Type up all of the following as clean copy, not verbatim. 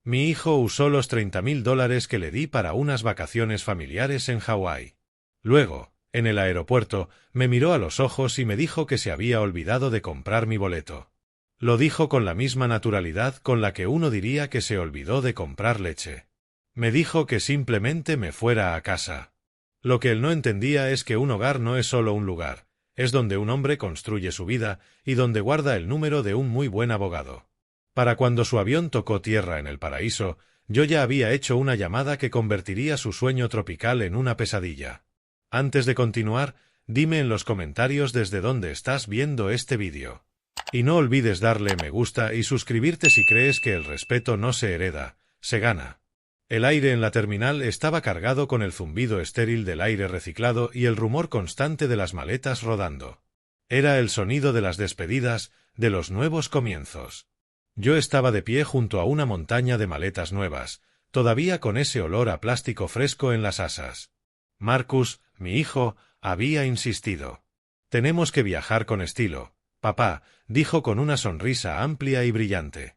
Mi hijo usó los $30.000 que le di para unas vacaciones familiares en Hawái. Luego, en el aeropuerto, me miró a los ojos y me dijo que se había olvidado de comprar mi boleto. Lo dijo con la misma naturalidad con la que uno diría que se olvidó de comprar leche. Me dijo que simplemente me fuera a casa. Lo que él no entendía es que un hogar no es solo un lugar, es donde un hombre construye su vida y donde guarda el número de un muy buen abogado. Para cuando su avión tocó tierra en el paraíso, yo ya había hecho una llamada que convertiría su sueño tropical en una pesadilla. Antes de continuar, dime en los comentarios desde dónde estás viendo este vídeo. Y no olvides darle me gusta y suscribirte si crees que el respeto no se hereda, se gana. El aire en la terminal estaba cargado con el zumbido estéril del aire reciclado y el rumor constante de las maletas rodando. Era el sonido de las despedidas, de los nuevos comienzos. Yo estaba de pie junto a una montaña de maletas nuevas, todavía con ese olor a plástico fresco en las asas. Marcus, mi hijo, había insistido. Tenemos que viajar con estilo, papá, dijo con una sonrisa amplia y brillante.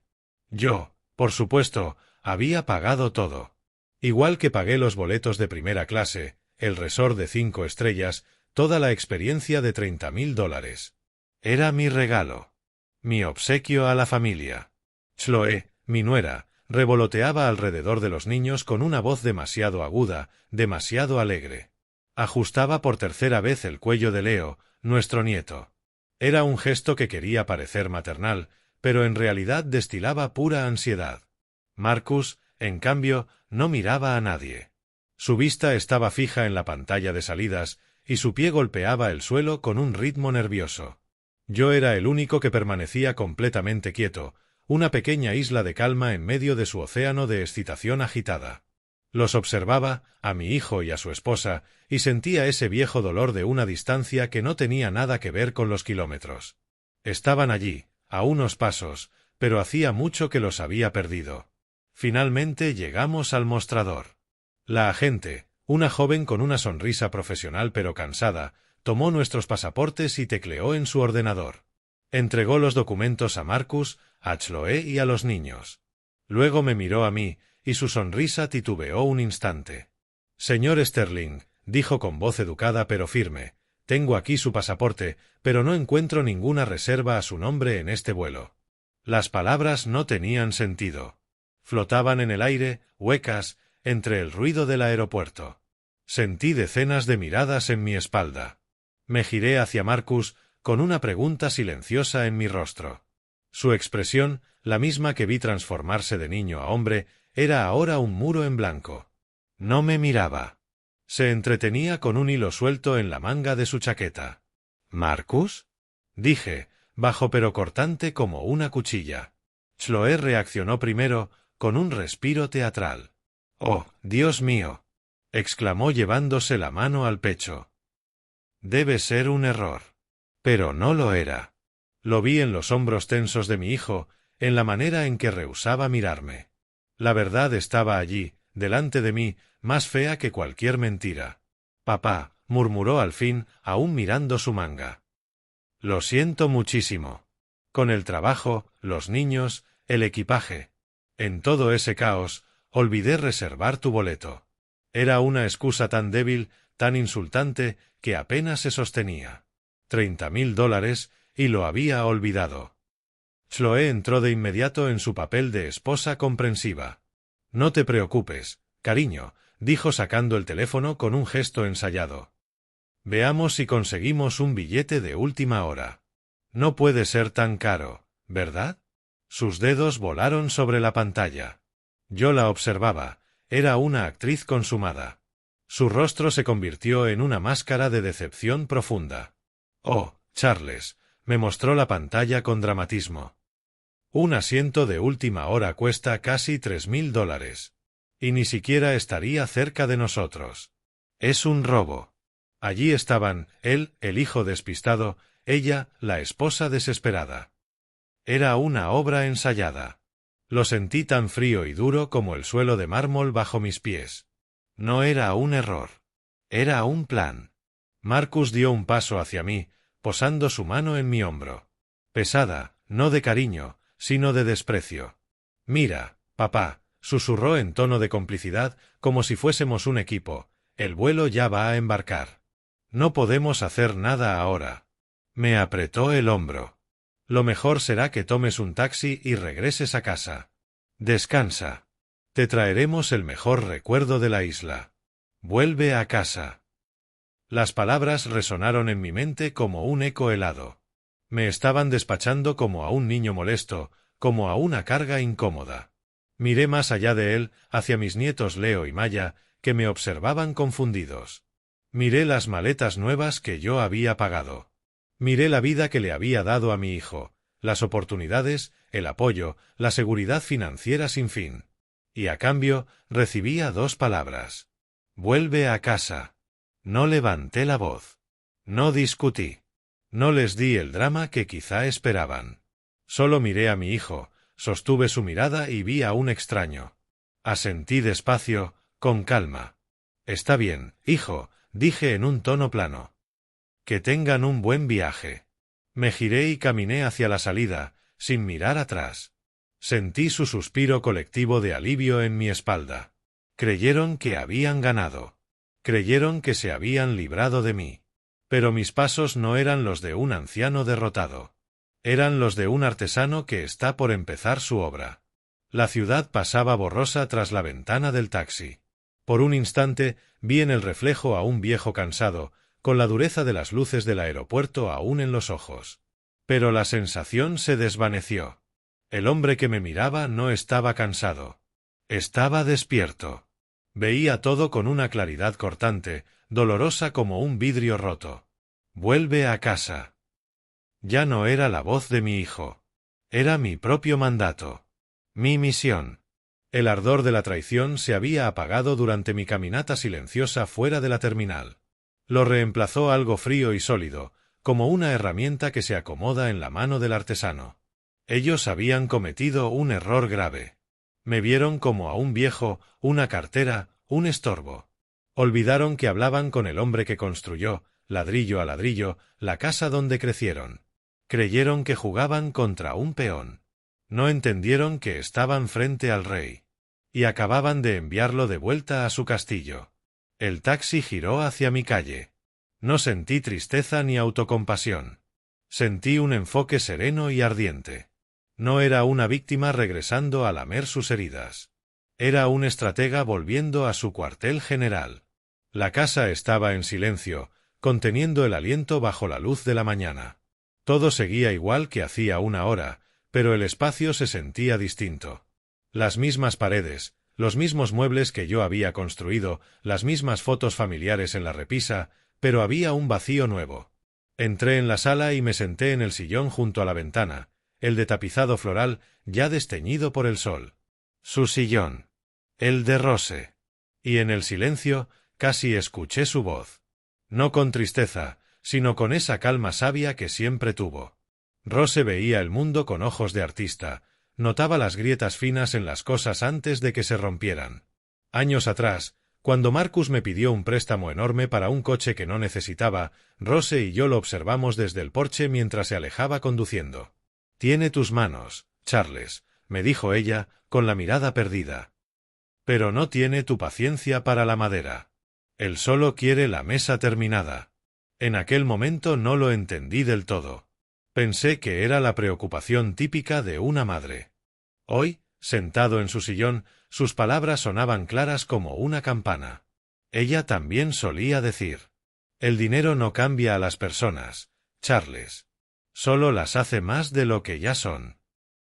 Yo, por supuesto, había pagado todo. Igual que pagué los boletos de primera clase, el resort de 5 estrellas, toda la experiencia de $30.000. Era mi regalo. Mi obsequio a la familia. Chloe, mi nuera, revoloteaba alrededor de los niños con una voz demasiado aguda, demasiado alegre. Ajustaba por tercera vez el cuello de Leo, nuestro nieto. Era un gesto que quería parecer maternal, pero en realidad destilaba pura ansiedad. Marcus, en cambio, no miraba a nadie. Su vista estaba fija en la pantalla de salidas, y su pie golpeaba el suelo con un ritmo nervioso. Yo era el único que permanecía completamente quieto, una pequeña isla de calma en medio de su océano de excitación agitada. Los observaba, a mi hijo y a su esposa, y sentía ese viejo dolor de una distancia que no tenía nada que ver con los kilómetros. Estaban allí, a unos pasos, pero hacía mucho que los había perdido. Finalmente llegamos al mostrador. La agente, una joven con una sonrisa profesional pero cansada, tomó nuestros pasaportes y tecleó en su ordenador. Entregó los documentos a Marcus, a Chloe y a los niños. Luego me miró a mí, y su sonrisa titubeó un instante. Señor Sterling, dijo con voz educada pero firme, tengo aquí su pasaporte, pero no encuentro ninguna reserva a su nombre en este vuelo. Las palabras no tenían sentido. Flotaban en el aire, huecas, entre el ruido del aeropuerto. Sentí decenas de miradas en mi espalda. Me giré hacia Marcus, con una pregunta silenciosa en mi rostro. Su expresión, la misma que vi transformarse de niño a hombre, era ahora un muro en blanco. No me miraba. Se entretenía con un hilo suelto en la manga de su chaqueta. ¿Marcus? Dije, bajo pero cortante como una cuchilla. Chloe reaccionó primero, con un respiro teatral. «Oh, Dios mío», exclamó llevándose la mano al pecho. Debe ser un error. Pero no lo era. Lo vi en los hombros tensos de mi hijo, en la manera en que rehusaba mirarme. La verdad estaba allí, delante de mí, más fea que cualquier mentira. «Papá», murmuró al fin, aún mirando su manga. «Lo siento muchísimo. Con el trabajo, los niños, el equipaje. En todo ese caos, olvidé reservar tu boleto». Era una excusa tan débil, tan insultante, que apenas se sostenía. $30.000, y lo había olvidado. Chloe entró de inmediato en su papel de esposa comprensiva. «No te preocupes, cariño», dijo sacando el teléfono con un gesto ensayado. «Veamos si conseguimos un billete de última hora. No puede ser tan caro, ¿verdad?» Sus dedos volaron sobre la pantalla. Yo la observaba, era una actriz consumada. Su rostro se convirtió en una máscara de decepción profunda. «Oh, Charles», me mostró la pantalla con dramatismo. «Un asiento de última hora cuesta casi $3.000. Y ni siquiera estaría cerca de nosotros. Es un robo». Allí estaban, él, el hijo despistado, ella, la esposa desesperada. Era una obra ensayada. Lo sentí tan frío y duro como el suelo de mármol bajo mis pies. No era un error. Era un plan. Marcus dio un paso hacia mí, posando su mano en mi hombro. Pesada, no de cariño, sino de desprecio. «Mira, papá», susurró en tono de complicidad, como si fuésemos un equipo. El vuelo ya va a embarcar. No podemos hacer nada ahora. Me apretó el hombro. Lo mejor será que tomes un taxi y regreses a casa. Descansa. Te traeremos el mejor recuerdo de la isla. Vuelve a casa. Las palabras resonaron en mi mente como un eco helado. Me estaban despachando como a un niño molesto, como a una carga incómoda. Miré más allá de él, hacia mis nietos Leo y Maya, que me observaban confundidos. Miré las maletas nuevas que yo había pagado. Miré la vida que le había dado a mi hijo, las oportunidades, el apoyo, la seguridad financiera sin fin. Y a cambio, recibía 2 palabras. Vuelve a casa. No levanté la voz. No discutí. No les di el drama que quizá esperaban. Solo miré a mi hijo, sostuve su mirada y vi a un extraño. Asentí despacio, con calma. Está bien, hijo, dije en un tono plano. Que tengan un buen viaje. Me giré y caminé hacia la salida, sin mirar atrás. Sentí su suspiro colectivo de alivio en mi espalda. Creyeron que habían ganado. Creyeron que se habían librado de mí. Pero mis pasos no eran los de un anciano derrotado. Eran los de un artesano que está por empezar su obra. La ciudad pasaba borrosa tras la ventana del taxi. Por un instante vi en el reflejo a un viejo cansado, con la dureza de las luces del aeropuerto aún en los ojos. Pero la sensación se desvaneció. El hombre que me miraba no estaba cansado. Estaba despierto. Veía todo con una claridad cortante, dolorosa como un vidrio roto. Vuelve a casa. Ya no era la voz de mi hijo. Era mi propio mandato. Mi misión. El ardor de la traición se había apagado durante mi caminata silenciosa fuera de la terminal. Lo reemplazó algo frío y sólido, como una herramienta que se acomoda en la mano del artesano. Ellos habían cometido un error grave. Me vieron como a un viejo, una cartera, un estorbo. Olvidaron que hablaban con el hombre que construyó, ladrillo a ladrillo, la casa donde crecieron. Creyeron que jugaban contra un peón. No entendieron que estaban frente al rey. Y acababan de enviarlo de vuelta a su castillo. El taxi giró hacia mi calle. No sentí tristeza ni autocompasión. Sentí un enfoque sereno y ardiente. No era una víctima regresando a lamer sus heridas. Era un estratega volviendo a su cuartel general. La casa estaba en silencio, conteniendo el aliento bajo la luz de la mañana. Todo seguía igual que hacía una hora, pero el espacio se sentía distinto. Las mismas paredes, los mismos muebles que yo había construido, las mismas fotos familiares en la repisa, pero había un vacío nuevo. Entré en la sala y me senté en el sillón junto a la ventana, el de tapizado floral, ya desteñido por el sol. Su sillón. El de Rose. Y en el silencio, casi escuché su voz. No con tristeza, sino con esa calma sabia que siempre tuvo. Rose veía el mundo con ojos de artista, notaba las grietas finas en las cosas antes de que se rompieran. Años atrás, cuando Marcus me pidió un préstamo enorme para un coche que no necesitaba, Rose y yo lo observamos desde el porche mientras se alejaba conduciendo. «Tiene tus manos, Charles», me dijo ella, con la mirada perdida. «Pero no tiene tu paciencia para la madera. Él solo quiere la mesa terminada». En aquel momento no lo entendí del todo. Pensé que era la preocupación típica de una madre. Hoy, sentado en su sillón, sus palabras sonaban claras como una campana. Ella también solía decir: «El dinero no cambia a las personas, Charles. Solo las hace más de lo que ya son».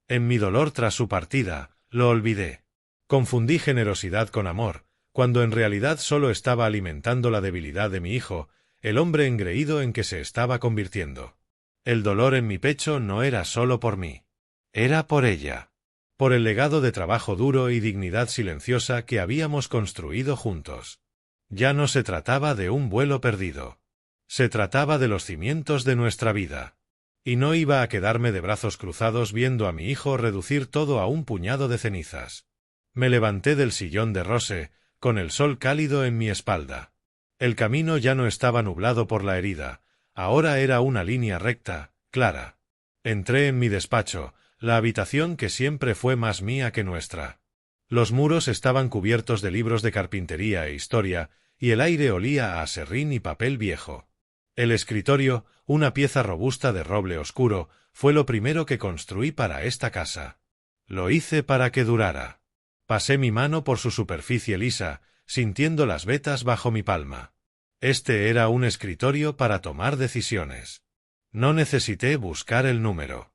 En mi dolor tras su partida, lo olvidé. Confundí generosidad con amor, cuando en realidad solo estaba alimentando la debilidad de mi hijo, el hombre engreído en que se estaba convirtiendo. El dolor en mi pecho no era solo por mí. Era por ella. Por el legado de trabajo duro y dignidad silenciosa que habíamos construido juntos. Ya no se trataba de un vuelo perdido. Se trataba de los cimientos de nuestra vida. Y no iba a quedarme de brazos cruzados viendo a mi hijo reducir todo a un puñado de cenizas. Me levanté del sillón de Rose, con el sol cálido en mi espalda. El camino ya no estaba nublado por la herida, ahora era una línea recta, clara. Entré en mi despacho, la habitación que siempre fue más mía que nuestra. Los muros estaban cubiertos de libros de carpintería e historia, y el aire olía a aserrín y papel viejo. El escritorio, una pieza robusta de roble oscuro, fue lo primero que construí para esta casa. Lo hice para que durara. Pasé mi mano por su superficie lisa, sintiendo las vetas bajo mi palma. Este era un escritorio para tomar decisiones. No necesité buscar el número.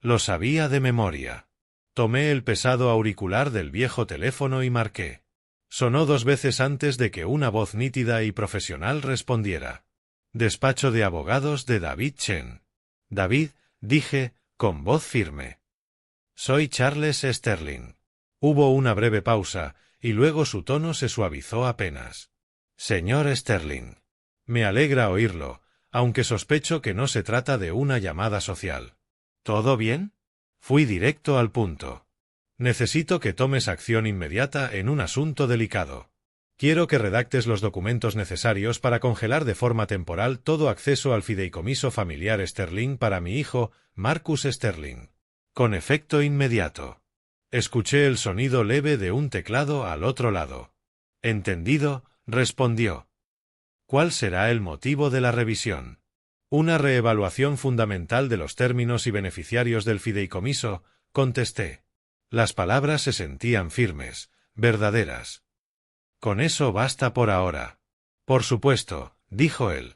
Lo sabía de memoria. Tomé el pesado auricular del viejo teléfono y marqué. Sonó 2 veces antes de que una voz nítida y profesional respondiera. Despacho de abogados de David Chen. David, dije, con voz firme. Soy Charles Sterling. Hubo una breve pausa, y luego su tono se suavizó apenas. Señor Sterling. Me alegra oírlo, aunque sospecho que no se trata de una llamada social. ¿Todo bien? Fui directo al punto. Necesito que tomes acción inmediata en un asunto delicado. Quiero que redactes los documentos necesarios para congelar de forma temporal todo acceso al fideicomiso familiar Sterling para mi hijo, Marcus Sterling. Con efecto inmediato. Escuché el sonido leve de un teclado al otro lado. Entendido, respondió. ¿Cuál será el motivo de la revisión? Una reevaluación fundamental de los términos y beneficiarios del fideicomiso, contesté. Las palabras se sentían firmes, verdaderas. Con eso basta por ahora. Por supuesto, dijo él.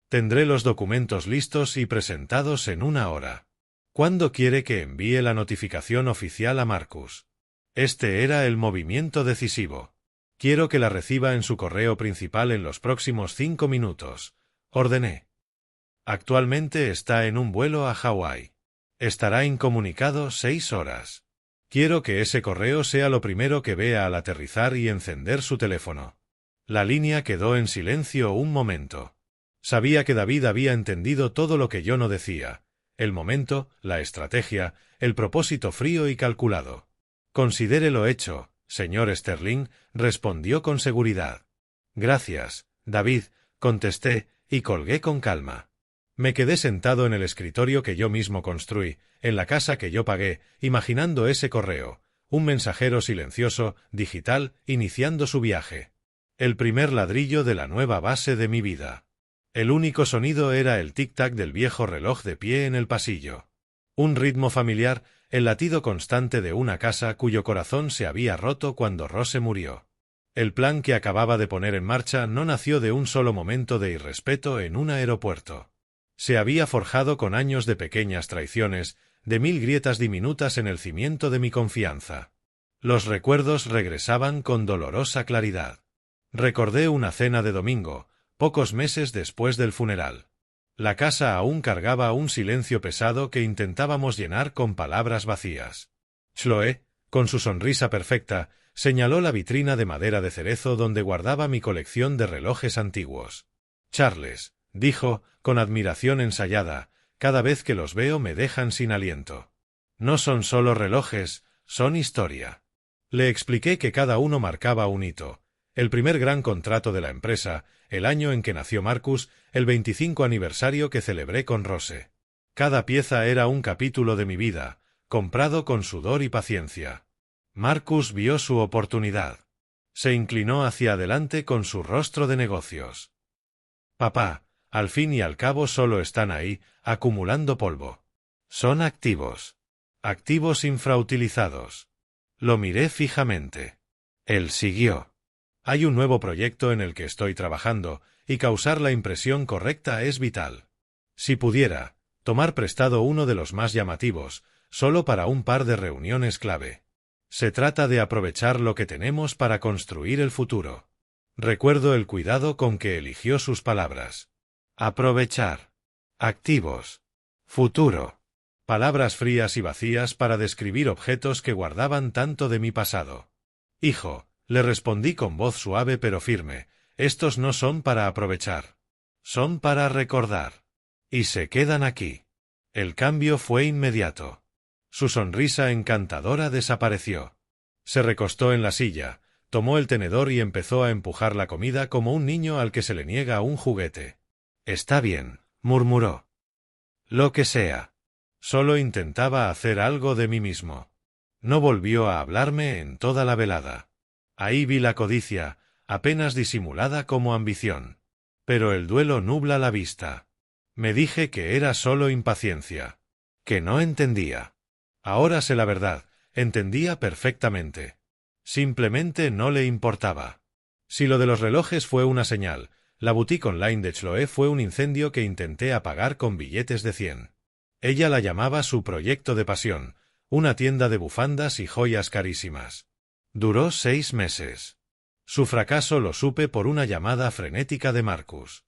Tendré los documentos listos y presentados en 1 hora. ¿Cuándo quiere que envíe la notificación oficial a Marcus? Este era el movimiento decisivo. Quiero que la reciba en su correo principal en los próximos 5 minutos, ordené. Actualmente está en un vuelo a Hawái. Estará incomunicado 6 horas. Quiero que ese correo sea lo primero que vea al aterrizar y encender su teléfono. La línea quedó en silencio un momento. Sabía que David había entendido todo lo que yo no decía. El momento, la estrategia, el propósito frío y calculado. Considérelo hecho, señor Sterling, respondió con seguridad. Gracias, David, contesté, y colgué con calma. Me quedé sentado en el escritorio que yo mismo construí, en la casa que yo pagué, imaginando ese correo, un mensajero silencioso, digital, iniciando su viaje. El primer ladrillo de la nueva base de mi vida. El único sonido era el tic-tac del viejo reloj de pie en el pasillo. Un ritmo familiar, el latido constante de una casa cuyo corazón se había roto cuando Rose murió. El plan que acababa de poner en marcha no nació de un solo momento de irrespeto en un aeropuerto. Se había forjado con años de pequeñas traiciones, de 1000 grietas diminutas en el cimiento de mi confianza. Los recuerdos regresaban con dolorosa claridad. Recordé una cena de domingo, pocos meses después del funeral. La casa aún cargaba un silencio pesado que intentábamos llenar con palabras vacías. Chloe, con su sonrisa perfecta, señaló la vitrina de madera de cerezo donde guardaba mi colección de relojes antiguos. Charles, dijo, con admiración ensayada, cada vez que los veo me dejan sin aliento. No son solo relojes, son historia. Le expliqué que cada uno marcaba un hito. El primer gran contrato de la empresa, el año en que nació Marcus, el 25 aniversario que celebré con Rose. Cada pieza era un capítulo de mi vida, comprado con sudor y paciencia. Marcus vio su oportunidad. Se inclinó hacia adelante con su rostro de negocios. Papá, al fin y al cabo solo están ahí, acumulando polvo. Son activos. Activos infrautilizados. Lo miré fijamente. Él siguió. Hay un nuevo proyecto en el que estoy trabajando, y causar la impresión correcta es vital. Si pudiera, tomar prestado uno de los más llamativos, solo para un par de reuniones clave. Se trata de aprovechar lo que tenemos para construir el futuro. Recuerdo el cuidado con que eligió sus palabras. Aprovechar. Activos. Futuro. Palabras frías y vacías para describir objetos que guardaban tanto de mi pasado. Hijo, le respondí con voz suave pero firme, estos no son para aprovechar. Son para recordar. Y se quedan aquí. El cambio fue inmediato. Su sonrisa encantadora desapareció. Se recostó en la silla, tomó el tenedor y empezó a empujar la comida como un niño al que se le niega un juguete. Está bien, murmuró. Lo que sea. Solo intentaba hacer algo de mí mismo. No volvió a hablarme en toda la velada. Ahí vi la codicia, apenas disimulada como ambición. Pero el duelo nubla la vista. Me dije que era solo impaciencia. Que no entendía. Ahora sé la verdad, entendía perfectamente. Simplemente no le importaba. Si lo de los relojes fue una señal, la boutique online de Chloé fue un incendio que intenté apagar con billetes de 100. Ella la llamaba su proyecto de pasión, una tienda de bufandas y joyas carísimas. Duró 6 meses. Su fracaso lo supe por una llamada frenética de Marcus.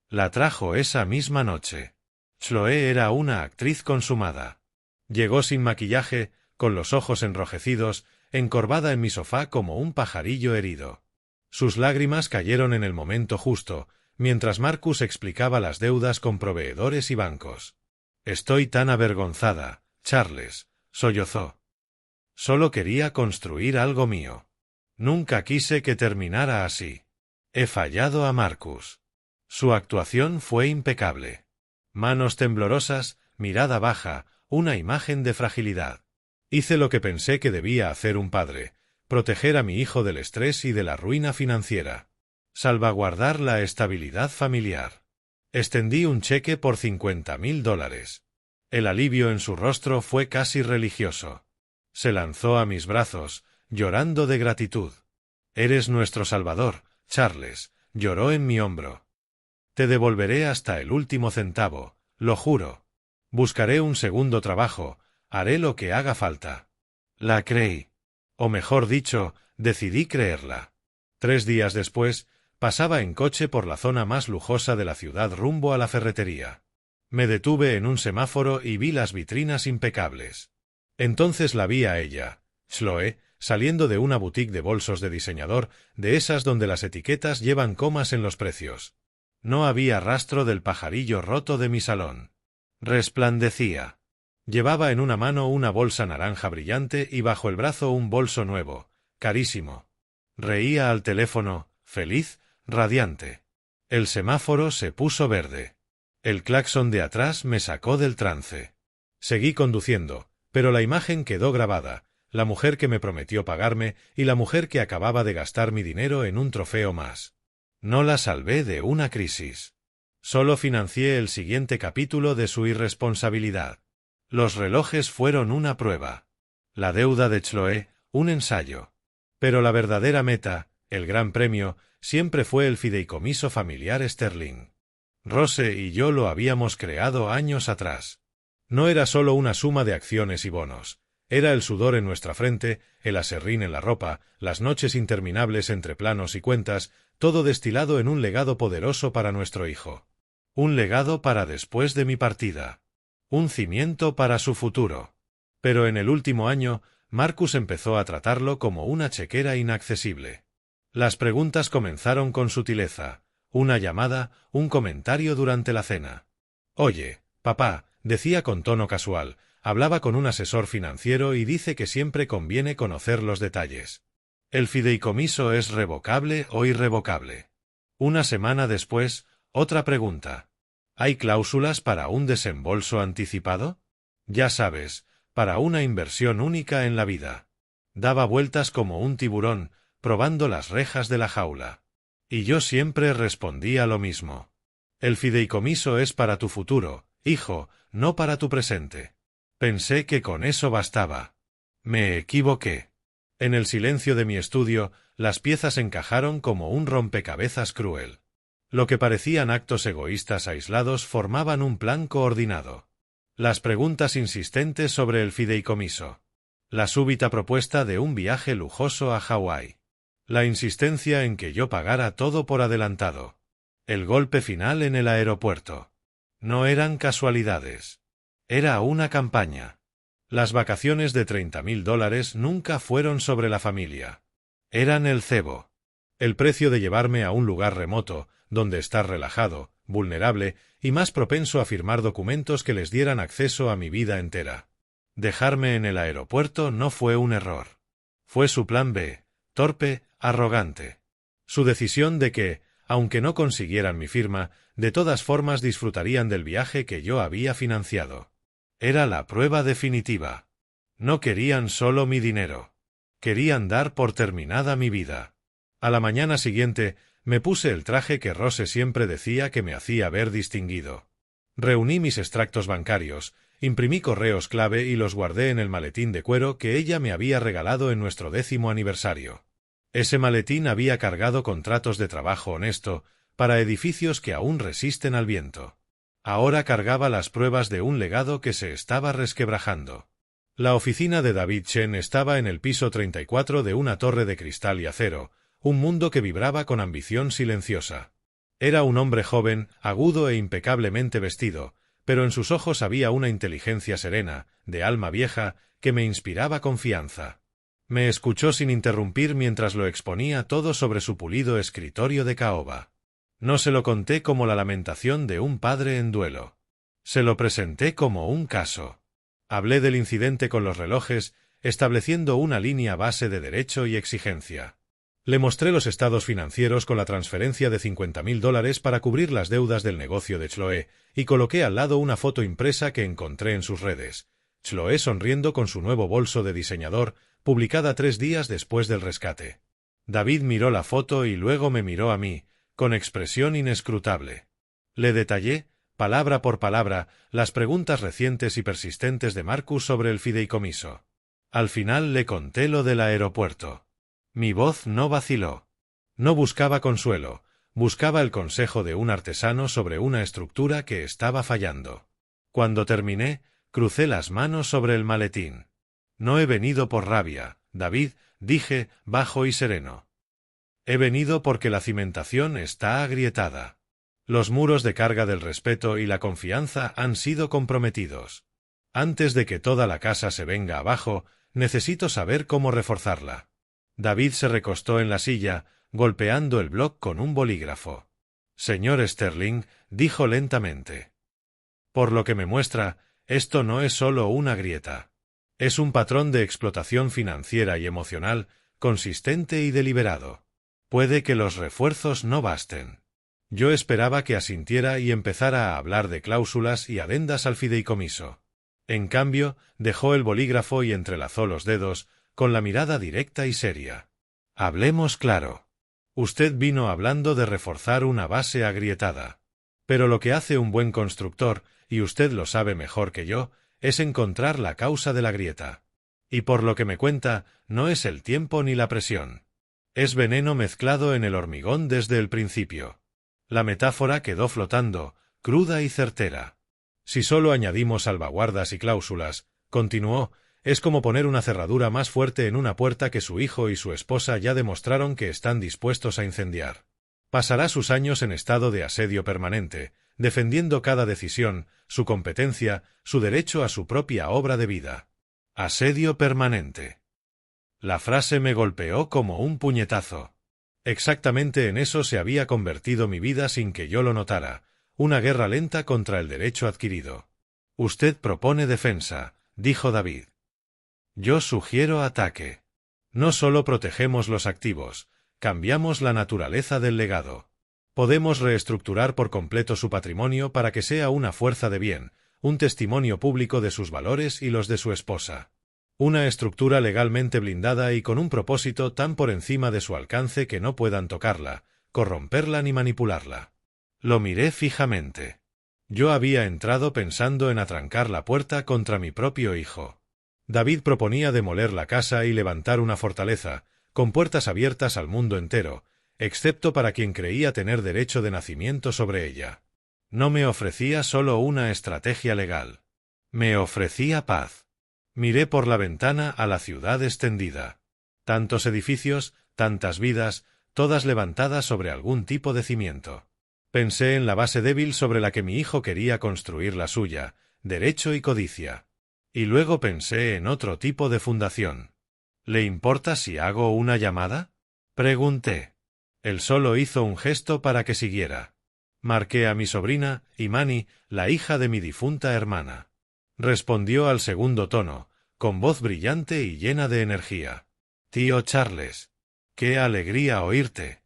La trajo esa misma noche. Chloé era una actriz consumada. Llegó sin maquillaje, con los ojos enrojecidos, encorvada en mi sofá como un pajarillo herido. Sus lágrimas cayeron en el momento justo, mientras Marcus explicaba las deudas con proveedores y bancos. «Estoy tan avergonzada, Charles», sollozó. «Solo quería construir algo mío. Nunca quise que terminara así. He fallado a Marcus». Su actuación fue impecable. Manos temblorosas, mirada baja, una imagen de fragilidad. Hice lo que pensé que debía hacer un padre, proteger a mi hijo del estrés y de la ruina financiera. Salvaguardar la estabilidad familiar. Extendí un cheque por $50,000. El alivio en su rostro fue casi religioso. Se lanzó a mis brazos, llorando de gratitud. «Eres nuestro salvador, Charles», lloró en mi hombro. «Te devolveré hasta el último centavo, lo juro. Buscaré un segundo trabajo, haré lo que haga falta». La creí. O mejor dicho, decidí creerla. 3 días después, pasaba en coche por la zona más lujosa de la ciudad rumbo a la ferretería. Me detuve en un semáforo y vi las vitrinas impecables. Entonces la vi a ella, Chloé, saliendo de una boutique de bolsos de diseñador, de esas donde las etiquetas llevan comas en los precios. No había rastro del pajarillo roto de mi salón. Resplandecía. Llevaba en una mano una bolsa naranja brillante y bajo el brazo un bolso nuevo, carísimo. Reía al teléfono, feliz, radiante. El semáforo se puso verde. El claxon de atrás me sacó del trance. Seguí conduciendo, pero la imagen quedó grabada, la mujer que me prometió pagarme y la mujer que acababa de gastar mi dinero en un trofeo más. No la salvé de una crisis. Solo financié el siguiente capítulo de su irresponsabilidad. Los relojes fueron una prueba. La deuda de Chloé, un ensayo. Pero la verdadera meta, el gran premio, siempre fue el fideicomiso familiar Sterling. Rose y yo lo habíamos creado años atrás. No era solo una suma de acciones y bonos. Era el sudor en nuestra frente, el aserrín en la ropa, las noches interminables entre planos y cuentas, todo destilado en un legado poderoso para nuestro hijo. Un legado para después de mi partida. Un cimiento para su futuro. Pero en el último año, Marcus empezó a tratarlo como una chequera inaccesible. Las preguntas comenzaron con sutileza. Una llamada, un comentario durante la cena. «Oye, papá», decía con tono casual, hablaba con un asesor financiero y dice que siempre conviene conocer los detalles. ¿El fideicomiso es revocable o irrevocable? Una semana después, otra pregunta. ¿Hay cláusulas para un desembolso anticipado? Ya sabes, para una inversión única en la vida. Daba vueltas como un tiburón, probando las rejas de la jaula. Y yo siempre respondía lo mismo. El fideicomiso es para tu futuro, hijo, no para tu presente. Pensé que con eso bastaba. Me equivoqué. En el silencio de mi estudio, las piezas encajaron como un rompecabezas cruel. Lo que parecían actos egoístas aislados formaban un plan coordinado. Las preguntas insistentes sobre el fideicomiso. La súbita propuesta de un viaje lujoso a Hawái. La insistencia en que yo pagara todo por adelantado. El golpe final en el aeropuerto. No eran casualidades. Era una campaña. Las vacaciones de $30,000 nunca fueron sobre la familia. Eran el cebo. El precio de llevarme a un lugar remoto, donde estar relajado, vulnerable y más propenso a firmar documentos que les dieran acceso a mi vida entera. Dejarme en el aeropuerto no fue un error. Fue su plan B, torpe, arrogante. Su decisión de que, aunque no consiguieran mi firma, de todas formas disfrutarían del viaje que yo había financiado. Era la prueba definitiva. No querían solo mi dinero. Querían dar por terminada mi vida. A la mañana siguiente, me puse el traje que Rose siempre decía que me hacía ver distinguido. Reuní mis extractos bancarios, imprimí correos clave y los guardé en el maletín de cuero que ella me había regalado en nuestro 10º aniversario. Ese maletín había cargado contratos de trabajo honesto para edificios que aún resisten al viento. Ahora cargaba las pruebas de un legado que se estaba resquebrajando. La oficina de David Chen estaba en el piso 34 de una torre de cristal y acero, un mundo que vibraba con ambición silenciosa. Era un hombre joven, agudo e impecablemente vestido, pero en sus ojos había una inteligencia serena, de alma vieja, que me inspiraba confianza. Me escuchó sin interrumpir mientras lo exponía todo sobre su pulido escritorio de caoba. No se lo conté como la lamentación de un padre en duelo. Se lo presenté como un caso. Hablé del incidente con los relojes, estableciendo una línea base de derecho y exigencia. Le mostré los estados financieros con la transferencia de $50.000 para cubrir las deudas del negocio de Chloé, y coloqué al lado una foto impresa que encontré en sus redes. Chloé sonriendo con su nuevo bolso de diseñador, publicada 3 días después del rescate. David miró la foto y luego me miró a mí, con expresión inescrutable. Le detallé, palabra por palabra, las preguntas recientes y persistentes de Marcus sobre el fideicomiso. Al final le conté lo del aeropuerto. Mi voz no vaciló. No buscaba consuelo, buscaba el consejo de un artesano sobre una estructura que estaba fallando. Cuando terminé, crucé las manos sobre el maletín. No he venido por rabia, David, dije, bajo y sereno. He venido porque la cimentación está agrietada. Los muros de carga del respeto y la confianza han sido comprometidos. Antes de que toda la casa se venga abajo, necesito saber cómo reforzarla. David se recostó en la silla, golpeando el bloc con un bolígrafo. Señor Sterling, dijo lentamente. Por lo que me muestra, esto no es solo una grieta. Es un patrón de explotación financiera y emocional, consistente y deliberado. Puede que los refuerzos no basten. Yo esperaba que asintiera y empezara a hablar de cláusulas y adendas al fideicomiso. En cambio, dejó el bolígrafo y entrelazó los dedos, con la mirada directa y seria. Hablemos claro. Usted vino hablando de reforzar una base agrietada. Pero lo que hace un buen constructor, y usted lo sabe mejor que yo, es encontrar la causa de la grieta. Y por lo que me cuenta, no es el tiempo ni la presión. Es veneno mezclado en el hormigón desde el principio. La metáfora quedó flotando, cruda y certera. Si solo añadimos salvaguardas y cláusulas, continuó, es como poner una cerradura más fuerte en una puerta que su hijo y su esposa ya demostraron que están dispuestos a incendiar. Pasará sus años en estado de asedio permanente, defendiendo cada decisión, su competencia, su derecho a su propia obra de vida. Asedio permanente. La frase me golpeó como un puñetazo. Exactamente en eso se había convertido mi vida sin que yo lo notara, una guerra lenta contra el derecho adquirido. Usted propone defensa, dijo David. Yo sugiero ataque. No solo protegemos los activos, cambiamos la naturaleza del legado. Podemos reestructurar por completo su patrimonio para que sea una fuerza de bien, un testimonio público de sus valores y los de su esposa. Una estructura legalmente blindada y con un propósito tan por encima de su alcance que no puedan tocarla, corromperla ni manipularla. Lo miré fijamente. Yo había entrado pensando en atrancar la puerta contra mi propio hijo. David proponía demoler la casa y levantar una fortaleza, con puertas abiertas al mundo entero, excepto para quien creía tener derecho de nacimiento sobre ella. No me ofrecía solo una estrategia legal. Me ofrecía paz. Miré por la ventana a la ciudad extendida. Tantos edificios, tantas vidas, todas levantadas sobre algún tipo de cimiento. Pensé en la base débil sobre la que mi hijo quería construir la suya, derecho y codicia. Y luego pensé en otro tipo de fundación. ¿Le importa si hago una llamada? Pregunté. Él solo hizo un gesto para que siguiera. Marqué a mi sobrina, Imani, la hija de mi difunta hermana. Respondió al segundo tono, con voz brillante y llena de energía. Tío Charles. ¡Qué alegría oírte!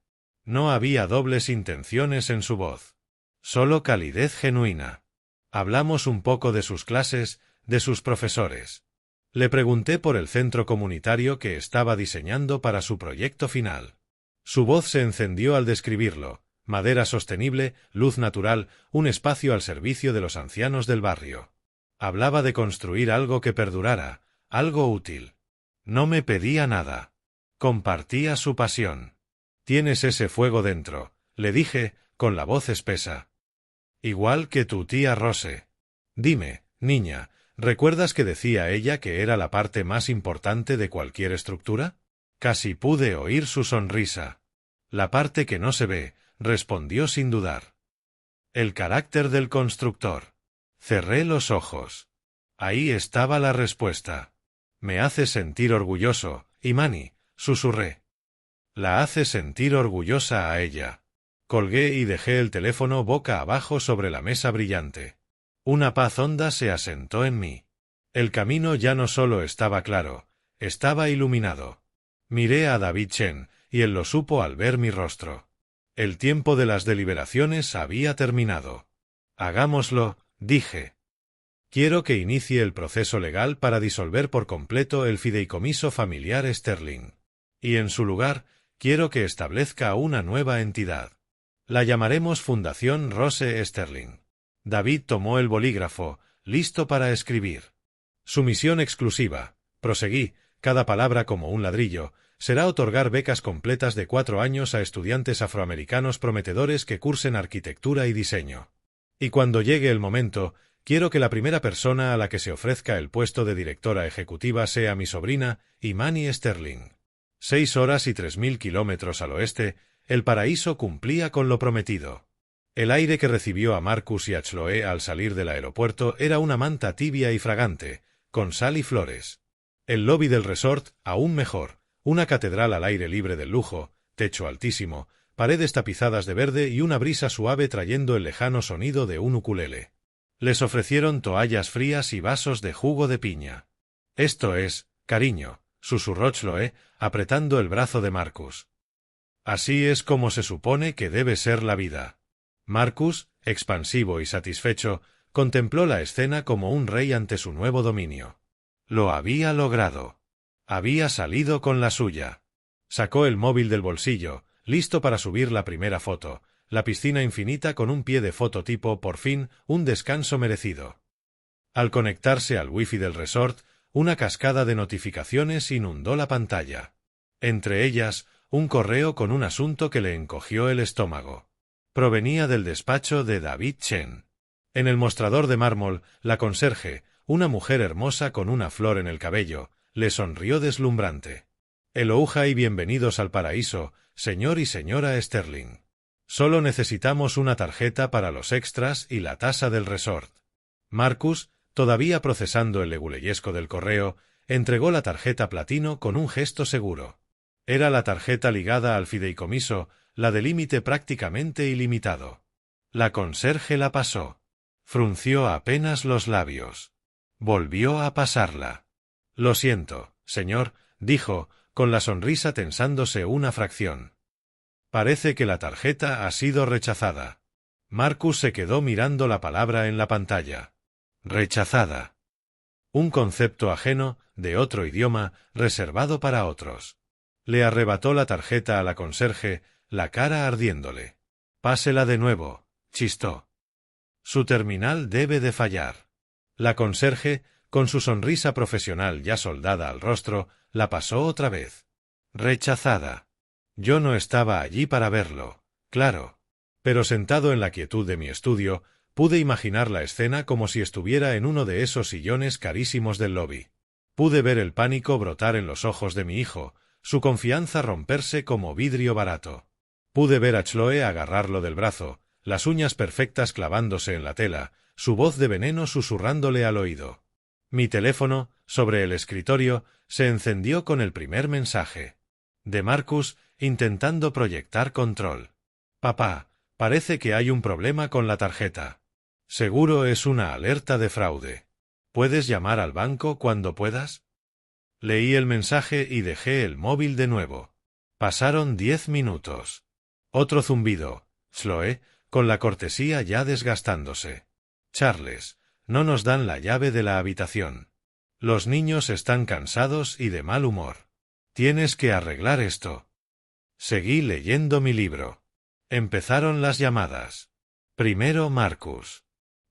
No había dobles intenciones en su voz. Solo calidez genuina. Hablamos un poco de sus clases, de sus profesores. Le pregunté por el centro comunitario que estaba diseñando para su proyecto final. Su voz se encendió al describirlo: madera sostenible, luz natural, un espacio al servicio de los ancianos del barrio. Hablaba de construir algo que perdurara, algo útil. No me pedía nada. Compartía su pasión. «Tienes ese fuego dentro», le dije, con la voz espesa. «Igual que tu tía Rose. Dime, niña, ¿recuerdas que decía ella que era la parte más importante de cualquier estructura?» Casi pude oír su sonrisa. «La parte que no se ve», respondió sin dudar. «El carácter del constructor». Cerré los ojos. Ahí estaba la respuesta. «Me hace sentir orgulloso, Imani», susurré. «La hace sentir orgullosa a ella». Colgué y dejé el teléfono boca abajo sobre la mesa brillante. Una paz honda se asentó en mí. El camino ya no solo estaba claro, estaba iluminado. Miré a David Chen, y él lo supo al ver mi rostro. El tiempo de las deliberaciones había terminado. «Hagámoslo», dije. «Quiero que inicie el proceso legal para disolver por completo el fideicomiso familiar Sterling. Y en su lugar, quiero que establezca una nueva entidad. La llamaremos Fundación Rose Sterling». David tomó el bolígrafo, listo para escribir. «Su misión exclusiva», proseguí, cada palabra como un ladrillo, «será otorgar becas completas de 4 años a estudiantes afroamericanos prometedores que cursen arquitectura y diseño. Y cuando llegue el momento, quiero que la primera persona a la que se ofrezca el puesto de directora ejecutiva sea mi sobrina, Imani Sterling». 6 horas y 3.000 kilómetros al oeste, el paraíso cumplía con lo prometido. El aire que recibió a Marcus y a Chloe al salir del aeropuerto era una manta tibia y fragante, con sal y flores. El lobby del resort, aún mejor, una catedral al aire libre del lujo, techo altísimo, paredes tapizadas de verde y una brisa suave trayendo el lejano sonido de un ukulele. Les ofrecieron toallas frías y vasos de jugo de piña. «Esto es, cariño», susurró Chloe, apretando el brazo de Marcus. «Así es como se supone que debe ser la vida». Marcus, expansivo y satisfecho, contempló la escena como un rey ante su nuevo dominio. Lo había logrado. Había salido con la suya. Sacó el móvil del bolsillo, listo para subir la primera foto, la piscina infinita con un pie de fototipo, por fin, un descanso merecido. Al conectarse al wifi del resort, una cascada de notificaciones inundó la pantalla. Entre ellas, un correo con un asunto que le encogió el estómago. Provenía del despacho de David Chen. En el mostrador de mármol, la conserje, una mujer hermosa con una flor en el cabello, le sonrió deslumbrante. «Elouja y bienvenidos al paraíso, señor y señora Sterling. Solo necesitamos una tarjeta para los extras y la tasa del resort». Marcus, todavía procesando el leguleyesco del correo, entregó la tarjeta platino con un gesto seguro. Era la tarjeta ligada al fideicomiso, la de límite prácticamente ilimitado. La conserje la pasó. Frunció apenas los labios. Volvió a pasarla. «Lo siento, señor», dijo, con la sonrisa tensándose una fracción. «Parece que la tarjeta ha sido rechazada». Marcus se quedó mirando la palabra en la pantalla. «Rechazada». Un concepto ajeno, de otro idioma, reservado para otros. Le arrebató la tarjeta a la conserje, la cara ardiéndole. «Pásela de nuevo», chistó. «Su terminal debe de fallar». La conserje, con su sonrisa profesional ya soldada al rostro, la pasó otra vez. «Rechazada». Yo no estaba allí para verlo, claro. Pero sentado en la quietud de mi estudio, pude imaginar la escena como si estuviera en uno de esos sillones carísimos del lobby. Pude ver el pánico brotar en los ojos de mi hijo, su confianza romperse como vidrio barato. Pude ver a Chloe agarrarlo del brazo, las uñas perfectas clavándose en la tela, su voz de veneno susurrándole al oído. Mi teléfono, sobre el escritorio, se encendió con el primer mensaje. De Marcus, intentando proyectar control. «Papá, parece que hay un problema con la tarjeta. Seguro es una alerta de fraude. ¿Puedes llamar al banco cuando puedas?» Leí el mensaje y dejé el móvil de nuevo. Pasaron 10 minutos. Otro zumbido. «Chloe», con la cortesía ya desgastándose. «Charles, no nos dan la llave de la habitación». Los niños están cansados y de mal humor. Tienes que arreglar esto. Seguí leyendo mi libro. Empezaron las llamadas. Primero Marcus.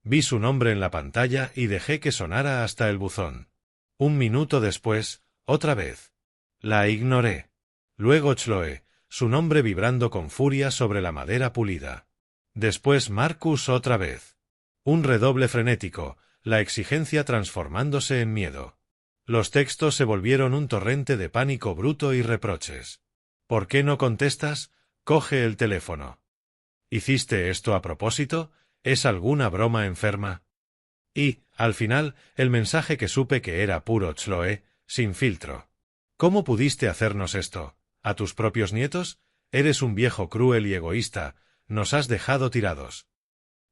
Vi su nombre en la pantalla y dejé que sonara hasta el buzón. Un minuto después, otra vez. La ignoré. Luego Chloe, su nombre vibrando con furia sobre la madera pulida. Después Marcus otra vez. Un redoble frenético, la exigencia transformándose en miedo. Los textos se volvieron un torrente de pánico bruto y reproches. ¿Por qué no contestas? Coge el teléfono. ¿Hiciste esto a propósito? ¿Es alguna broma enferma? Y, al final, el mensaje que supe que era puro Chloe, sin filtro. ¿Cómo pudiste hacernos esto? ¿A tus propios nietos? Eres un viejo cruel y egoísta, nos has dejado tirados.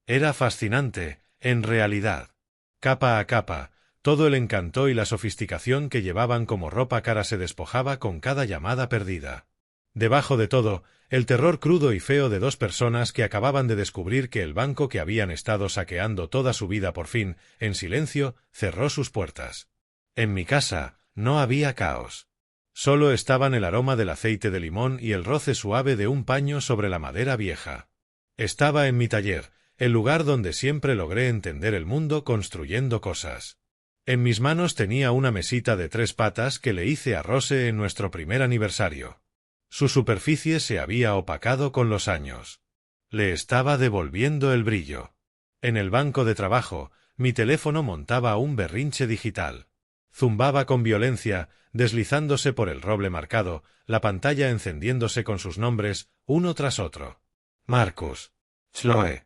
Era fascinante, en realidad. Capa a capa, todo el encanto y la sofisticación que llevaban como ropa cara se despojaba con cada llamada perdida. Debajo de todo, el terror crudo y feo de dos personas que acababan de descubrir que el banco que habían estado saqueando toda su vida por fin, en silencio, cerró sus puertas. En mi casa, no había caos. Solo estaban el aroma del aceite de limón y el roce suave de un paño sobre la madera vieja. Estaba en mi taller, el lugar donde siempre logré entender el mundo construyendo cosas. En mis manos tenía una mesita de 3 patas que le hice a Rose en nuestro primer aniversario. Su superficie se había opacado con los años. Le estaba devolviendo el brillo. En el banco de trabajo, mi teléfono montaba un berrinche digital. Zumbaba con violencia, deslizándose por el roble marcado, la pantalla encendiéndose con sus nombres, uno tras otro. Marcus. Chloe.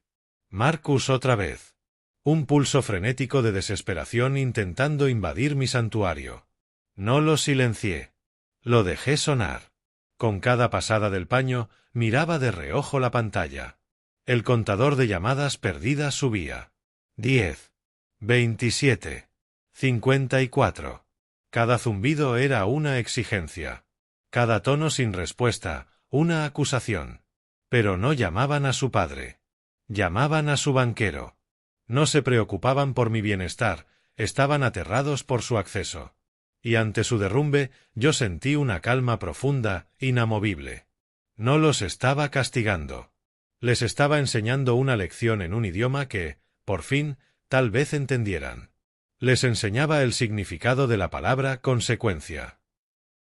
Marcus otra vez. Un pulso frenético de desesperación intentando invadir mi santuario. No lo silencié. Lo dejé sonar. Con cada pasada del paño, miraba de reojo la pantalla. El contador de llamadas perdidas subía. 10. 27. 54. Cada zumbido era una exigencia. Cada tono sin respuesta, una acusación. Pero no llamaban a su padre. Llamaban a su banquero. No se preocupaban por mi bienestar, estaban aterrados por su acceso. Y ante su derrumbe, yo sentí una calma profunda, inamovible. No los estaba castigando. Les estaba enseñando una lección en un idioma que, por fin, tal vez entendieran. Les enseñaba el significado de la palabra consecuencia.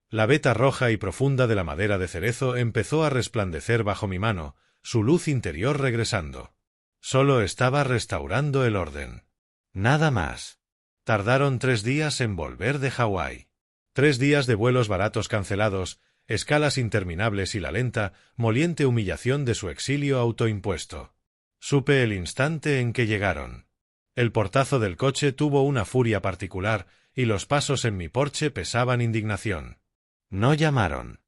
La veta roja y profunda de la madera de cerezo empezó a resplandecer bajo mi mano, su luz interior regresando. Solo estaba restaurando el orden. Nada más. Tardaron 3 días en volver de Hawái. 3 días de vuelos baratos cancelados, escalas interminables y la lenta, moliente humillación de su exilio autoimpuesto. Supe el instante en que llegaron. El portazo del coche tuvo una furia particular, y los pasos en mi porche pesaban indignación. No llamaron.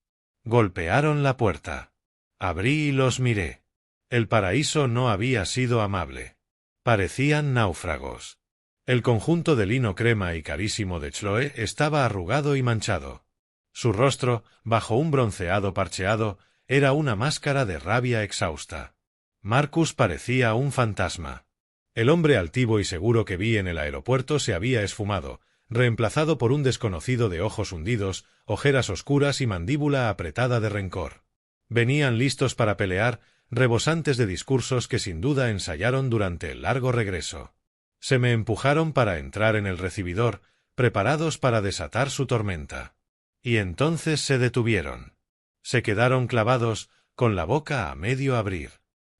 Golpearon la puerta. Abrí y los miré. El paraíso no había sido amable. Parecían náufragos. El conjunto de lino crema y carísimo de Chloe estaba arrugado y manchado. Su rostro, bajo un bronceado parcheado, era una máscara de rabia exhausta. Marcus parecía un fantasma. El hombre altivo y seguro que vi en el aeropuerto se había esfumado, reemplazado por un desconocido de ojos hundidos, ojeras oscuras y mandíbula apretada de rencor. Venían listos para pelear, rebosantes de discursos que sin duda ensayaron durante el largo regreso. Se me empujaron para entrar en el recibidor, preparados para desatar su tormenta. Y entonces se detuvieron. Se quedaron clavados, con la boca a medio abrir.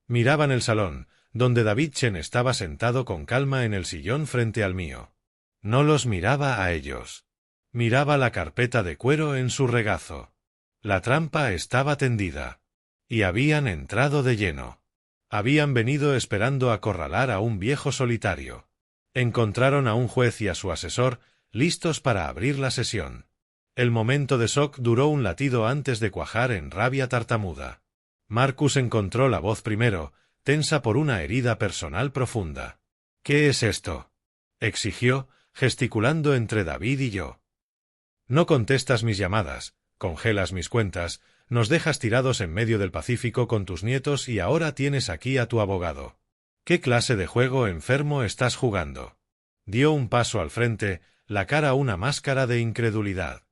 Miraban el salón, donde David Chen estaba sentado con calma en el sillón frente al mío. No los miraba a ellos. Miraba la carpeta de cuero en su regazo. La trampa estaba tendida. Y habían entrado de lleno. Habían venido esperando acorralar a un viejo solitario. Encontraron a un juez y a su asesor, listos para abrir la sesión. El momento de shock duró un latido antes de cuajar en rabia tartamuda. Marcus encontró la voz primero, tensa por una herida personal profunda. «¿Qué es esto?», exigió, gesticulando entre David y yo. «No contestas mis llamadas, congelas mis cuentas, nos dejas tirados en medio del Pacífico con tus nietos y ahora tienes aquí a tu abogado. ¿Qué clase de juego enfermo estás jugando?». Dio un paso al frente, la cara una máscara de incredulidad.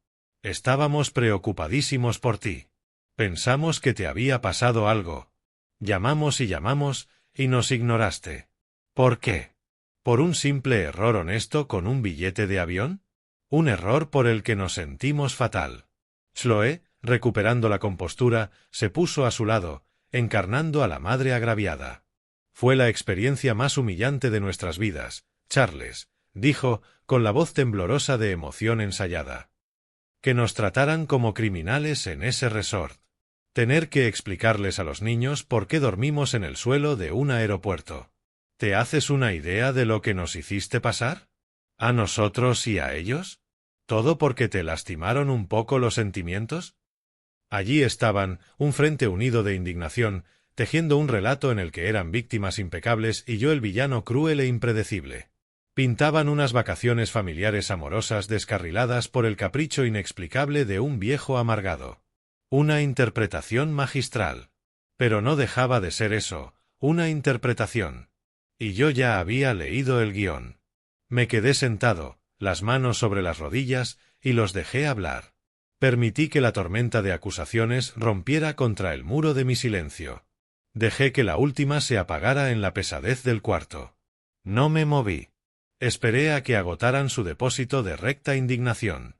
Estábamos preocupadísimos por ti. Pensamos que te había pasado algo. Llamamos y llamamos, y nos ignoraste. ¿Por qué? ¿Por un simple error honesto con un billete de avión? Un error por el que nos sentimos fatal. Chloe, recuperando la compostura, se puso a su lado, encarnando a la madre agraviada. Fue la experiencia más humillante de nuestras vidas, Charles, dijo, con la voz temblorosa de emoción ensayada. Que nos trataran como criminales en ese resort. Tener que explicarles a los niños por qué dormimos en el suelo de un aeropuerto. ¿Te haces una idea de lo que nos hiciste pasar? ¿A nosotros y a ellos? ¿Todo porque te lastimaron un poco los sentimientos? Allí estaban, un frente unido de indignación, tejiendo un relato en el que eran víctimas impecables y yo el villano cruel e impredecible. Pintaban unas vacaciones familiares amorosas descarriladas por el capricho inexplicable de un viejo amargado. Una interpretación magistral. Pero no dejaba de ser eso, una interpretación. Y yo ya había leído el guión. Me quedé sentado, las manos sobre las rodillas, y los dejé hablar. Permití que la tormenta de acusaciones rompiera contra el muro de mi silencio. Dejé que la última se apagara en la pesadez del cuarto. No me moví. Esperé a que agotaran su depósito de recta indignación.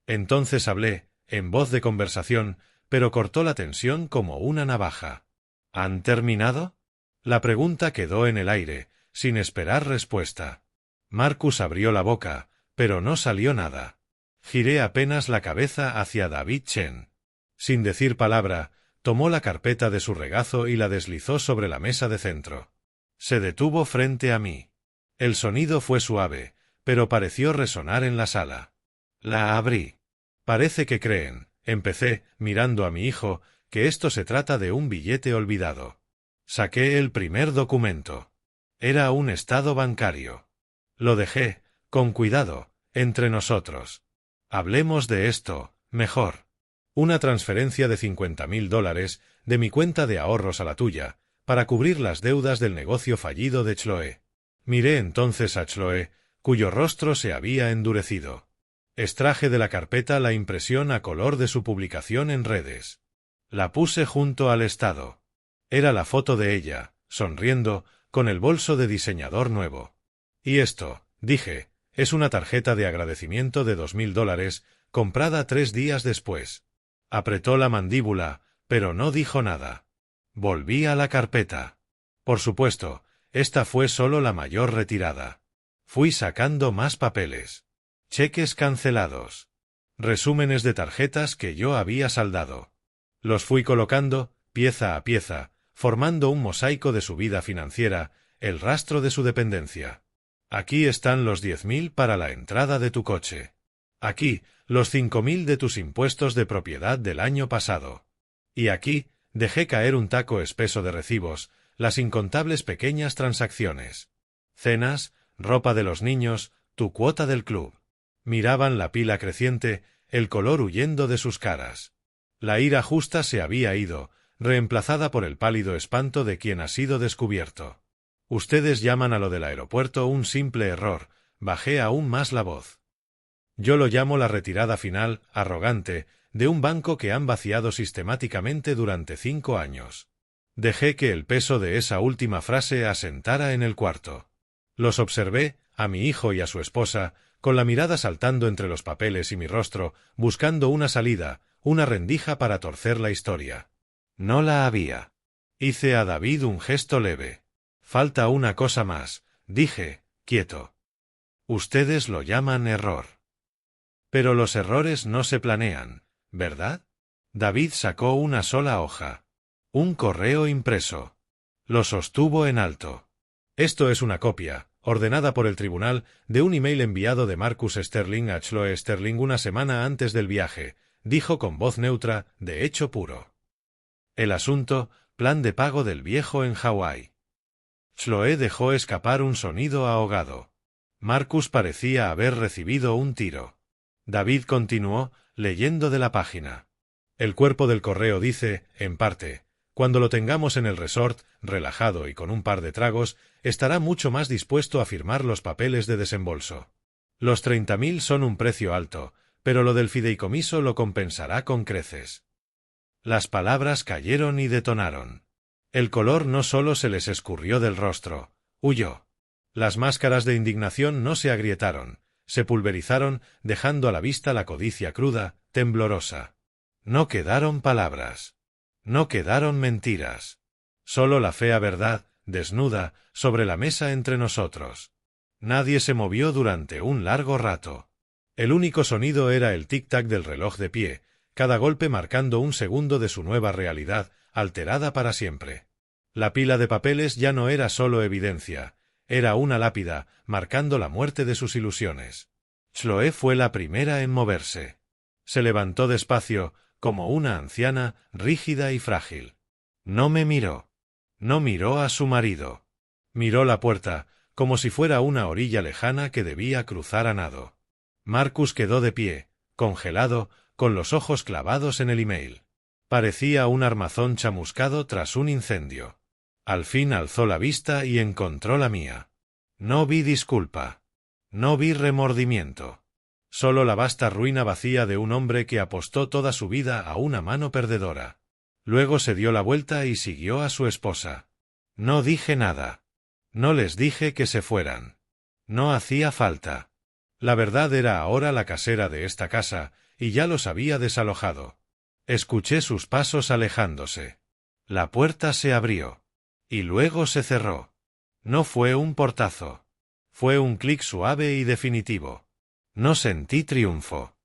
Entonces hablé, en voz de conversación, pero cortó la tensión como una navaja. ¿Han terminado? La pregunta quedó en el aire, sin esperar respuesta. Marcus abrió la boca, pero no salió nada. Giré apenas la cabeza hacia David Chen. Sin decir palabra, tomó la carpeta de su regazo y la deslizó sobre la mesa de centro. Se detuvo frente a mí. El sonido fue suave, pero pareció resonar en la sala. La abrí. Parece que creen, empecé, mirando a mi hijo, que esto se trata de un billete olvidado. Saqué el primer documento. Era un estado bancario. Lo dejé, con cuidado, entre nosotros. Hablemos de esto, mejor. Una transferencia de $50,000 de mi cuenta de ahorros a la tuya, para cubrir las deudas del negocio fallido de Chloe. Miré entonces a Chloe, cuyo rostro se había endurecido. Extraje de la carpeta la impresión a color de su publicación en redes. La puse junto al estado. Era la foto de ella, sonriendo, con el bolso de diseñador nuevo. Y esto, dije, es una tarjeta de agradecimiento de $2,000, comprada 3 días después. Apretó la mandíbula, pero no dijo nada. Volví a la carpeta. Por supuesto, esta fue solo la mayor retirada. Fui sacando más papeles. Cheques cancelados. Resúmenes de tarjetas que yo había saldado. Los fui colocando, pieza a pieza, formando un mosaico de su vida financiera, el rastro de su dependencia. Aquí están los 10,000 para la entrada de tu coche. Aquí, los 5,000 de tus impuestos de propiedad del año pasado. Y aquí, dejé caer un taco espeso de recibos, las incontables pequeñas transacciones. Cenas, ropa de los niños, tu cuota del club. Miraban la pila creciente, el color huyendo de sus caras. La ira justa se había ido, reemplazada por el pálido espanto de quien ha sido descubierto. Ustedes llaman a lo del aeropuerto un simple error, bajé aún más la voz. Yo lo llamo la retirada final, arrogante, de un banco que han vaciado sistemáticamente durante 5 años. Dejé que el peso de esa última frase asentara en el cuarto. Los observé, a mi hijo y a su esposa, con la mirada saltando entre los papeles y mi rostro, buscando una salida, una rendija para torcer la historia. No la había. Hice a David un gesto leve. Falta una cosa más, dije, quieto. Ustedes lo llaman error. Pero los errores no se planean, ¿verdad? David sacó una sola hoja. Un correo impreso. Lo sostuvo en alto. Esto es una copia, ordenada por el tribunal, de un email enviado de Marcus Sterling a Chloe Sterling una semana antes del viaje, dijo con voz neutra, de hecho puro. El asunto, plan de pago del viejo en Hawái. Chloe dejó escapar un sonido ahogado. Marcus parecía haber recibido un tiro. David continuó, leyendo de la página. El cuerpo del correo dice, en parte, cuando lo tengamos en el resort, relajado y con un par de tragos, estará mucho más dispuesto a firmar los papeles de desembolso. Los 30.000 son un precio alto, pero lo del fideicomiso lo compensará con creces. Las palabras cayeron y detonaron. El color no solo se les escurrió del rostro, huyó. Las máscaras de indignación no se agrietaron, se pulverizaron, dejando a la vista la codicia cruda, temblorosa. No quedaron palabras. No quedaron mentiras. Solo la fea verdad, desnuda, sobre la mesa entre nosotros. Nadie se movió durante un largo rato. El único sonido era el tic-tac del reloj de pie, cada golpe marcando un segundo de su nueva realidad, alterada para siempre. La pila de papeles ya no era solo evidencia, era una lápida, marcando la muerte de sus ilusiones. Chloé fue la primera en moverse. Se levantó despacio, como una anciana, rígida y frágil. No me miró. No miró a su marido. Miró la puerta, como si fuera una orilla lejana que debía cruzar a nado. Marcus quedó de pie, congelado, con los ojos clavados en el email. Parecía un armazón chamuscado tras un incendio. Al fin alzó la vista y encontró la mía. No vi disculpa. No vi remordimiento. Solo la vasta ruina vacía de un hombre que apostó toda su vida a una mano perdedora. Luego se dio la vuelta y siguió a su esposa. No dije nada. No les dije que se fueran. No hacía falta. La verdad era ahora la casera de esta casa, y ya los había desalojado. Escuché sus pasos alejándose. La puerta se abrió. Y luego se cerró. No fue un portazo. Fue un clic suave y definitivo. No sentí triunfo.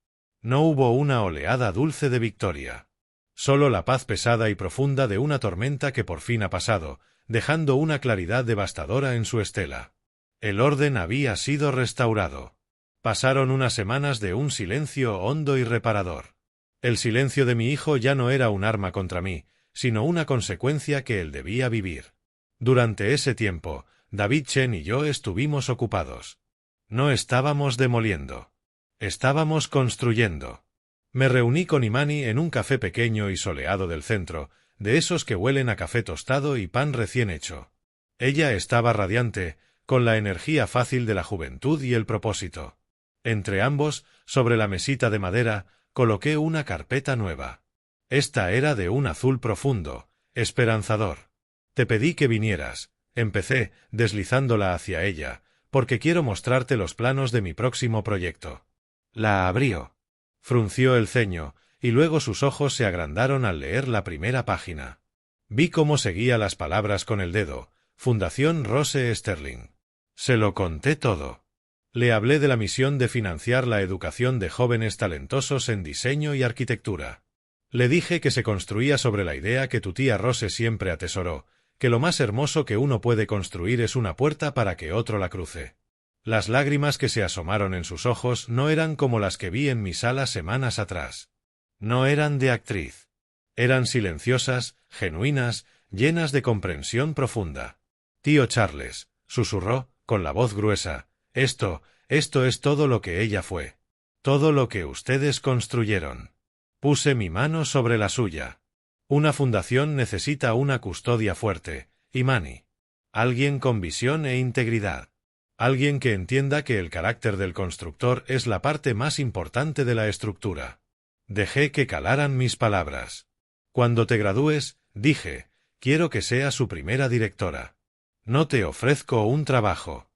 No hubo una oleada dulce de victoria. Solo la paz pesada y profunda de una tormenta que por fin ha pasado, dejando una claridad devastadora en su estela. El orden había sido restaurado. Pasaron unas semanas de un silencio hondo y reparador. El silencio de mi hijo ya no era un arma contra mí, sino una consecuencia que él debía vivir. Durante ese tiempo, David Chen y yo estuvimos ocupados. No estábamos demoliendo. Estábamos construyendo. Me reuní con Imani en un café pequeño y soleado del centro, de esos que huelen a café tostado y pan recién hecho. Ella estaba radiante, con la energía fácil de la juventud y el propósito. Entre ambos, sobre la mesita de madera, coloqué una carpeta nueva. Esta era de un azul profundo, esperanzador. Te pedí que vinieras, empecé, deslizándola hacia ella, porque quiero mostrarte los planos de mi próximo proyecto. La abrió. Frunció el ceño, y luego sus ojos se agrandaron al leer la primera página. Vi cómo seguía las palabras con el dedo, Fundación Rose Sterling. Se lo conté todo. Le hablé de la misión de financiar la educación de jóvenes talentosos en diseño y arquitectura. Le dije que se construía sobre la idea que tu tía Rose siempre atesoró, que lo más hermoso que uno puede construir es una puerta para que otro la cruce. Las lágrimas que se asomaron en sus ojos no eran como las que vi en mi sala semanas atrás. No eran de actriz. Eran silenciosas, genuinas, llenas de comprensión profunda. Tío Charles, susurró, con la voz gruesa, esto es todo lo que ella fue. Todo lo que ustedes construyeron. Puse mi mano sobre la suya. Una fundación necesita una custodia fuerte, Imani. Alguien con visión e integridad. Alguien que entienda que el carácter del constructor es la parte más importante de la estructura. Dejé que calaran mis palabras. Cuando te gradúes, dije, quiero que seas su primera directora. No te ofrezco un trabajo.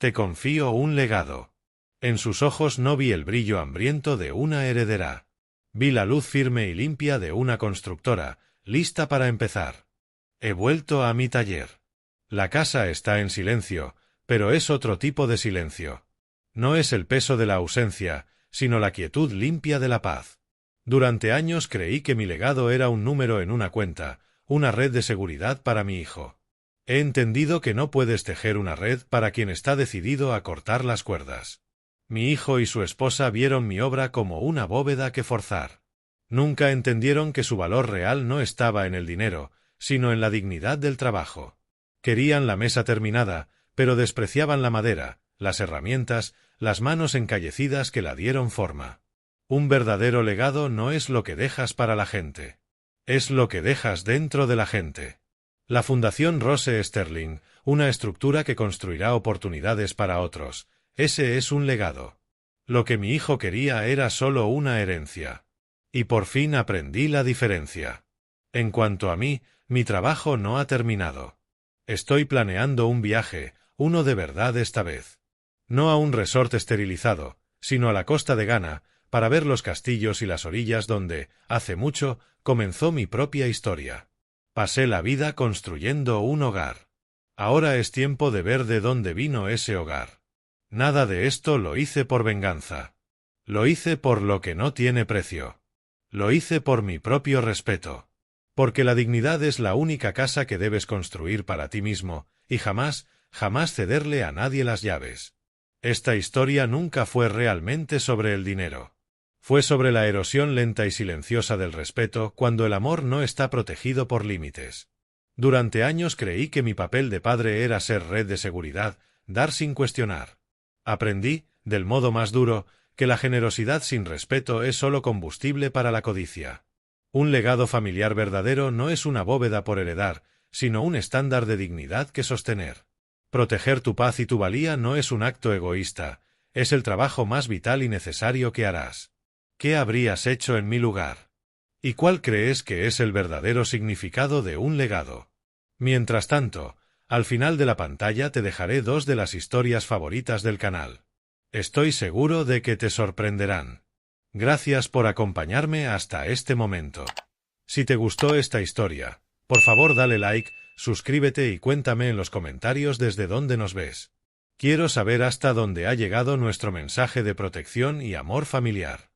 Te confío un legado. En sus ojos no vi el brillo hambriento de una heredera. Vi la luz firme y limpia de una constructora, lista para empezar. He vuelto a mi taller. La casa está en silencio, pero es otro tipo de silencio. No es el peso de la ausencia, sino la quietud limpia de la paz. Durante años creí que mi legado era un número en una cuenta, una red de seguridad para mi hijo. He entendido que no puedes tejer una red para quien está decidido a cortar las cuerdas. Mi hijo y su esposa vieron mi obra como una bóveda que forzar. Nunca entendieron que su valor real no estaba en el dinero, sino en la dignidad del trabajo. Querían la mesa terminada, pero despreciaban la madera, las herramientas, las manos encallecidas que la dieron forma. Un verdadero legado no es lo que dejas para la gente. Es lo que dejas dentro de la gente. La Fundación Rose Sterling, una estructura que construirá oportunidades para otros. Ese es un legado. Lo que mi hijo quería era solo una herencia. Y por fin aprendí la diferencia. En cuanto a mí, mi trabajo no ha terminado. Estoy planeando un viaje, uno de verdad esta vez. No a un resort esterilizado, sino a la costa de Ghana, para ver los castillos y las orillas donde, hace mucho, comenzó mi propia historia. Pasé la vida construyendo un hogar. Ahora es tiempo de ver de dónde vino ese hogar. Nada de esto lo hice por venganza. Lo hice por lo que no tiene precio. Lo hice por mi propio respeto. Porque la dignidad es la única casa que debes construir para ti mismo, y jamás, jamás cederle a nadie las llaves. Esta historia nunca fue realmente sobre el dinero. Fue sobre la erosión lenta y silenciosa del respeto cuando el amor no está protegido por límites. Durante años creí que mi papel de padre era ser red de seguridad, dar sin cuestionar. Aprendí, del modo más duro, que la generosidad sin respeto es solo combustible para la codicia. Un legado familiar verdadero no es una bóveda por heredar, sino un estándar de dignidad que sostener. Proteger tu paz y tu valía no es un acto egoísta, es el trabajo más vital y necesario que harás. ¿Qué habrías hecho en mi lugar? ¿Y cuál crees que es el verdadero significado de un legado? Mientras tanto, al final de la pantalla te dejaré 2 de las historias favoritas del canal. Estoy seguro de que te sorprenderán. Gracias por acompañarme hasta este momento. Si te gustó esta historia, por favor dale like, suscríbete y cuéntame en los comentarios desde dónde nos ves. Quiero saber hasta dónde ha llegado nuestro mensaje de protección y amor familiar.